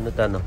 Ano tano?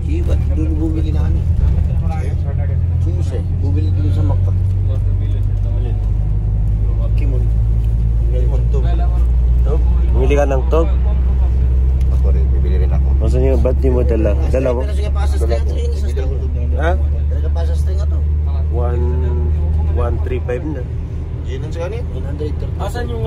Ibat dulu bumili na ano. Tuesday, bumili dulu sa Makka. Kimon. Bumili ka ng tog? Ako rin, bibili rin ako. Masa niyo, ba't di mo dala? Dala mo? Ha? Talaga pa sa string ato. 135 na. Yan ang sa kanin? 130. Asan yung...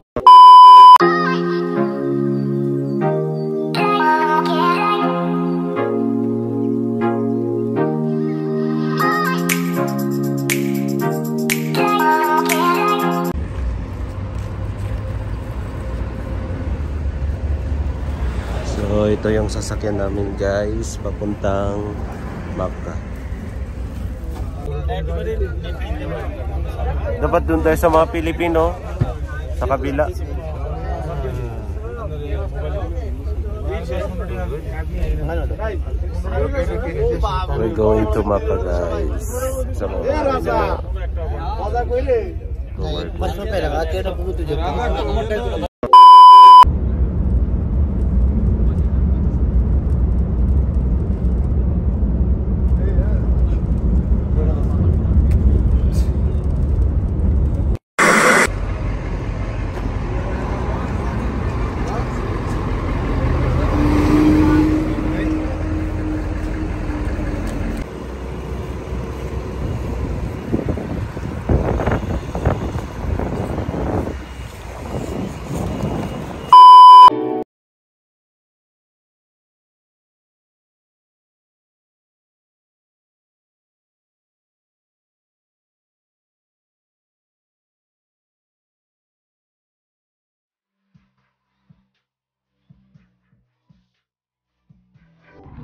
So ito yung sasakyan namin guys, papuntang Makka. Dapat dun tayo sa mga Pilipino, sa kabila. We're going to Makka guys. Sa mga Mas mapera ka, kaya na pumunto dyan.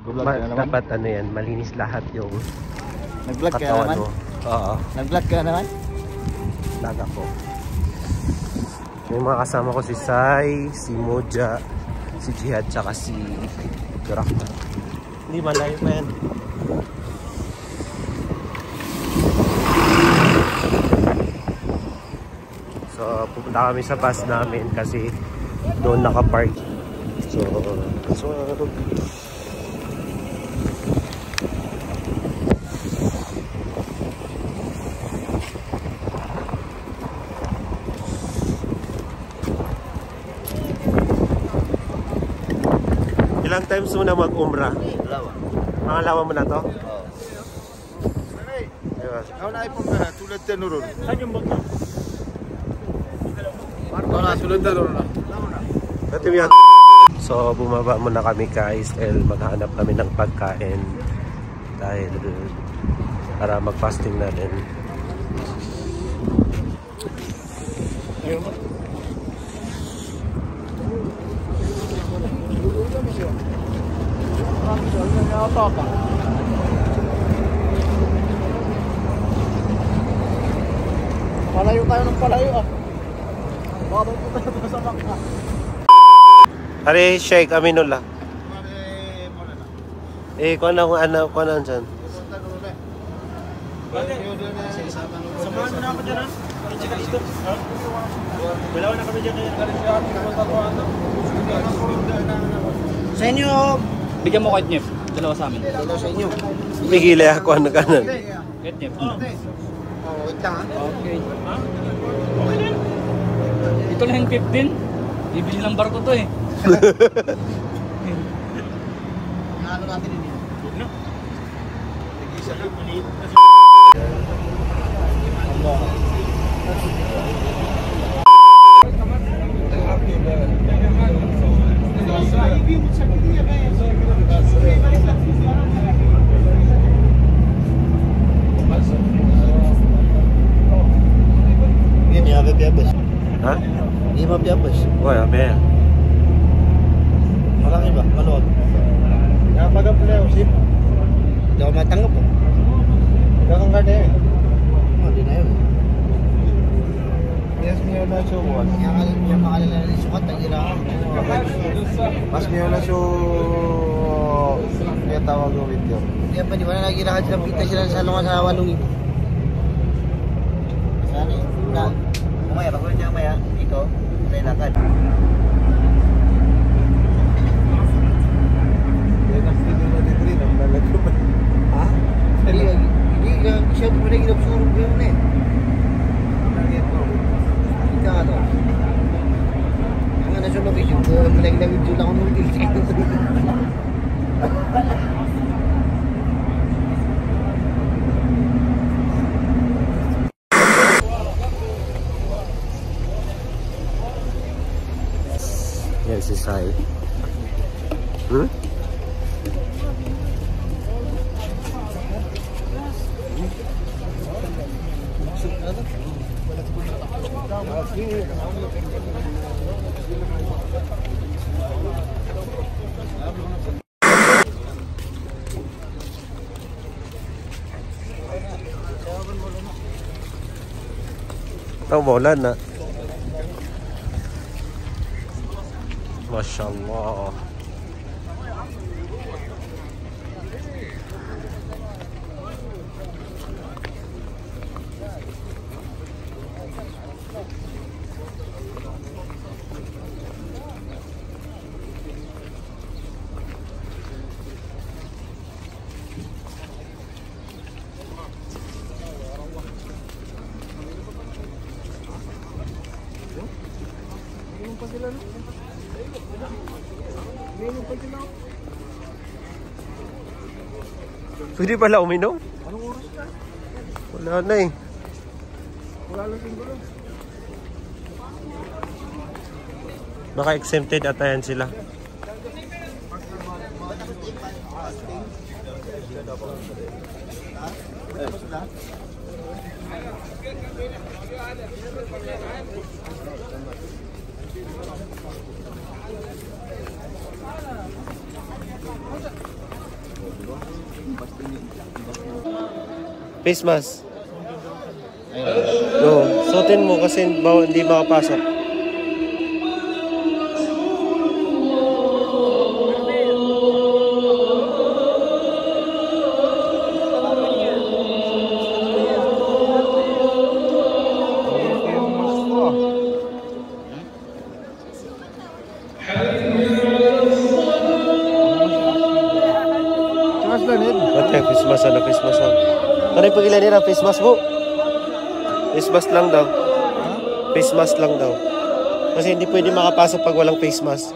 Dapat ano yan, malinis lahat yung Nag-vlog ka katawan naman? mo. Oo. Nag-vlog ka naman? Vlog ako. May mga kasama ko si Sai, si Moja, si Jihad, tsaka si Rahman. Hindi malayo pa yan. So pupunta kami sa bus namin kasi doon nakapark. So ilang times mo na mag-umrah? Dalawa. Pangalawa mo na to? Oo. Ako na iPhone ka na, tulad ka nuro. Saan yung bag na? Ako na, tulad ka nuro na. So bumaba muna kami guys dahil maghanap kami ng pagkain dahil para mag-fasting na din. Palayo tayo ng palayo ah. Baka punta tayo sa Makka. Are Sheikh Aminullah. Kung ano dyan? Samahan mo na ako dyan ha? Check dito. Dalawa na kami dyan kaya. Sa inyo, Bigyan mo kahit Nef. Dalawa sa amin. dalawa sa inyo. Pigili ako ano kanan. Kahit Nef. Oh, wait lang ha. Okay. Ito na yung 15. Bibili ng barko to eh. Ano natin ini? Nag-isa lang, maliit na Ini apa biabas? Ha? Ini apa biabas? Wala, be. Malaki ba? Maluwag? Napagap na yung sip. Hindi ako matanggap po. Gagawin ka na yun. Hindi na yun. na siya buwan. Yang makalala ni sukat ang irahan. Mas ngayon na siya kaya tawag ng video. Kaya pa di ba na nag-irahan sila pita sila sa lunga sa 8,000. Sana eh. Umaya, pag ulit niya umaya, ikaw, may lakad. Yan ang pinunod rin ang nalagyan. Ha? Hindi siya mo na ginapsurog ko yun eh. Ika ka to. Ang ano siya mag-isip, malag-video lang ako nung video. Yan si Sai. Hmm? Tahu bola na. Masya Allah. Pwede pala uminom? Anong oras na? Wala na eh. Wala lang siguro. Baka exempted ata yan sila. Face mask. No, suotin mo kasi hindi makapasok. Face mask na, face mask. Ano yung pagilan nila? Face mask po? Face mask lang daw. Face mask lang daw. Kasi hindi pwede makapasok pag walang face mask.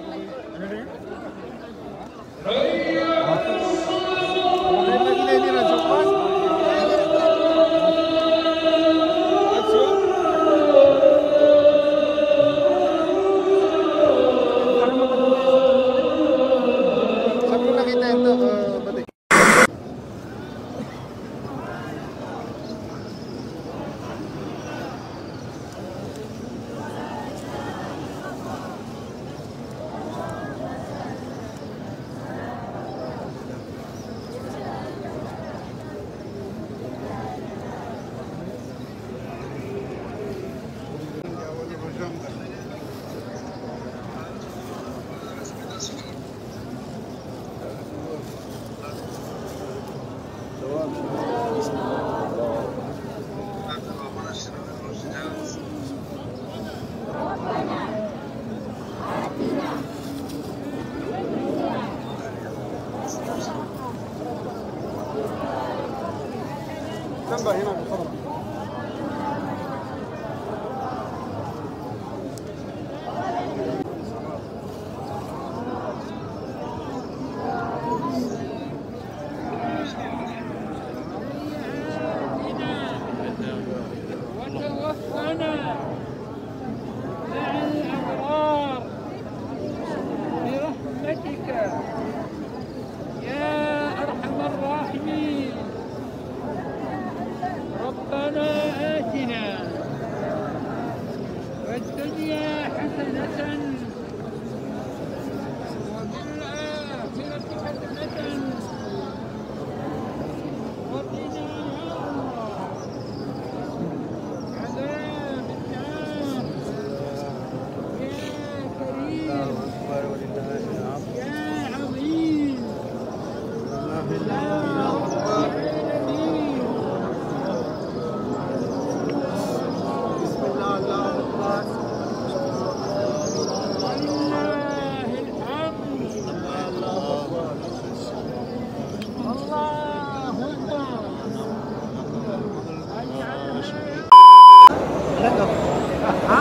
Ha?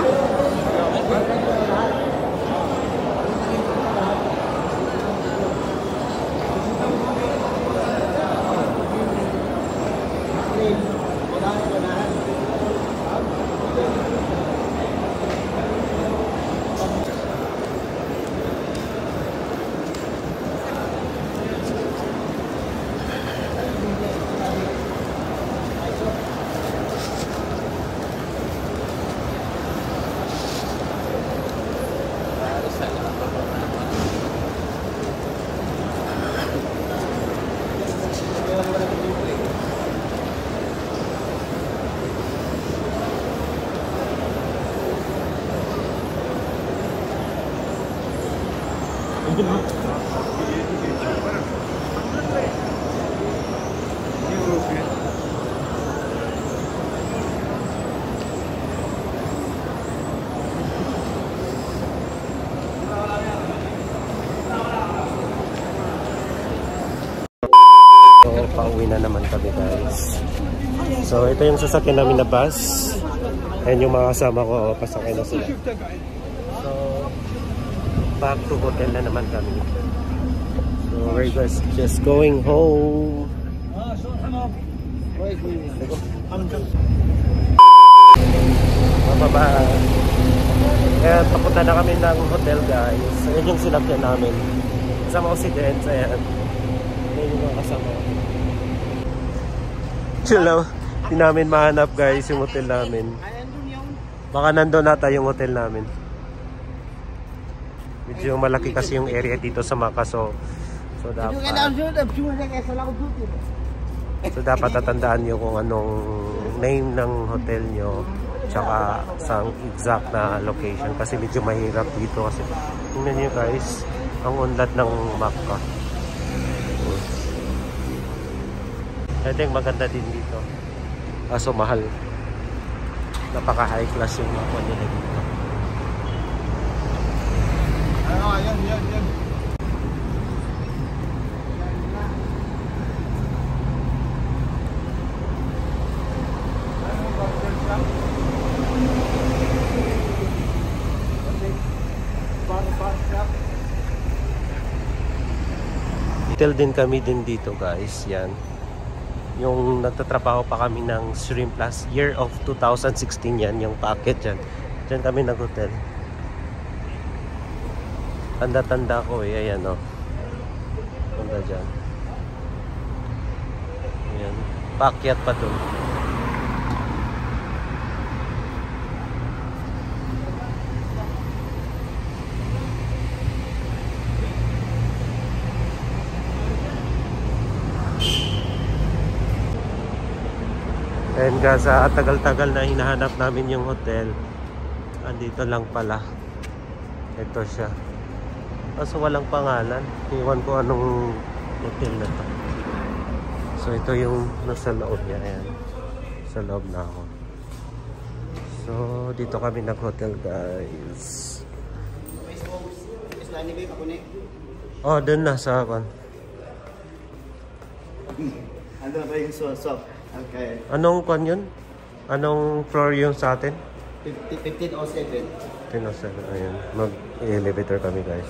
So, pauwi na naman kami guys. So, ito yung sasakyan namin na bus. Ayan yung mga kasama ko, pasakay na sila. So, back to hotel na naman kami. So, we're just going home. Bye-bye. Ayan, papunta na kami ng hotel guys. Ayan yung sinakyan namin. Kasama ko si Dens, ayan. Ayan yung mga kasama ko. Hello. Hindi namin mahanap guys yung hotel namin. Baka nandun nata yung hotel namin. Medyo malaki kasi yung area dito sa Makaso. So dapat tatandaan nyo kung anong name ng hotel nyo. Tsaka sa exact na location. Kasi medyo mahirap dito kasi. Tingnan nyo guys. Ang unlad ng Macca. I think maganda din dito. Kaso mahal. Napaka high class yung mga nila dito. Yan. Hotel din kami din dito guys. Yan. Yung nagtatrabaho pa kami ng Shrimp Plus year of 2016 yan, yung packet yan. Diyan kami nag-hotel. Tanda-tanda ko eh, ayan o. Tanda dyan. Ayan. Paakyat pa dun. And guys, tagal-tagal na hinahanap namin yung hotel. Andito lang pala. Ito siya. Kaso walang pangalan. Iwan ko anong hotel na to. So ito yung nasa loob niya. Ayan. Sa loob na ako. So dito kami nag-hotel guys. Oh, dun na sa akin. Ano ba yung swap? Okay. Anong kwan yun? Anong floor yung sa atin? 1507. 1507. Ayan. Mag-elevator kami guys.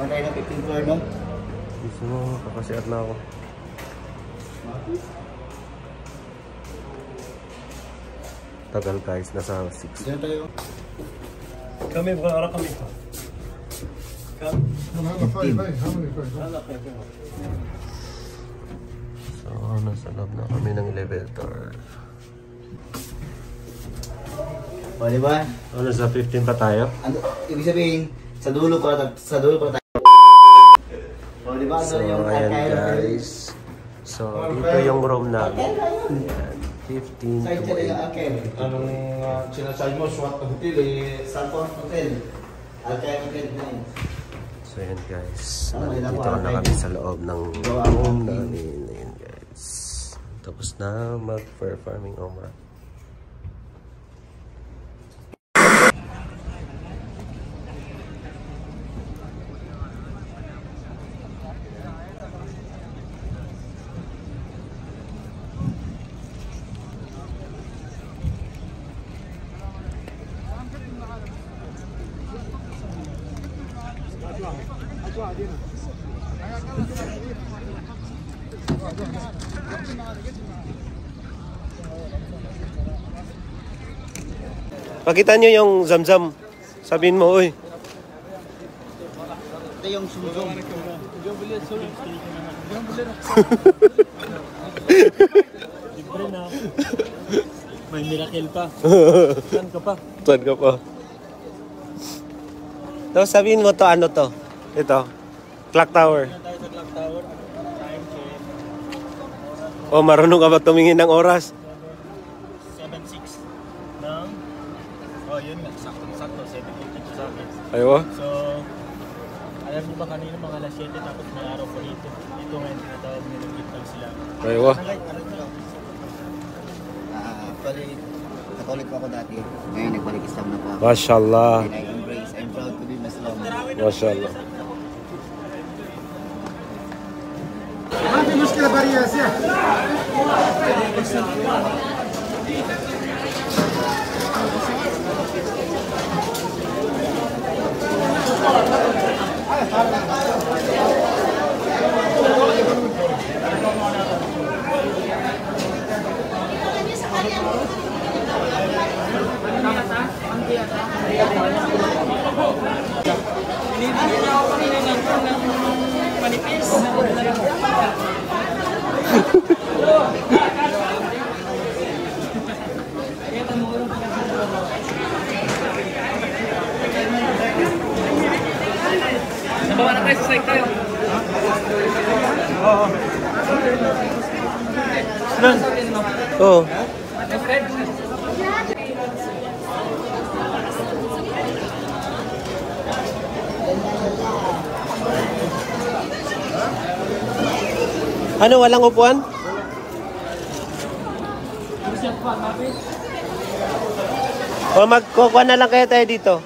Pantay ng 15th floor, no? Gusto mo, kakasiat na ako. Tagal guys, nasa 6. Diyan tayo. Kami, bukan orang kami ito. So, nasa loob na kami ng elevator. O, di ba? Ano, sa 15 pa tayo? Ano, ibig sabihin, sa dulo pa tayo. O, di ba? So, ayan guys. So, dito yung room namin. Ayan, 15 Side to siya yung 8. Alcaid. Anong sinasabi mo, SWAT na hotel eh. Sanford Hotel. Alcaid Hotel 9. So, ayan guys. Dito na kami sa loob ng room namin. Ayan guys. Tapos na mag-performing Umrah. Pakita nyo yung zamzam. Sabihin mo, uy. Ito yung sumsum. Libre na. May miracle pa. Saan ka pa? Saan ka pa? Tapos sabihin mo to, ano to? Ito. Clock tower. Tayo sa clock tower. Time check. O, marunong ka ba tumingin ng oras? 7:06 ng... Oh, yun nga. Sakto-sakto. 7:52 sa akin. Ayaw. So, alam niyo ba kanina mga alas 7 tapos may araw po dito. Dito ngayon tinatawag nila Gitnang sila. Ayaw. Actually, Catholic pa ako dati. Ngayon nagbalik Islam na po ako. Mashallah. And I embrace, I'm proud to be Muslim. Mashallah. Nabawa na tayo sa site tayo. Oo. Ano, walang upuan? O magkukuha na lang kayo tayo dito.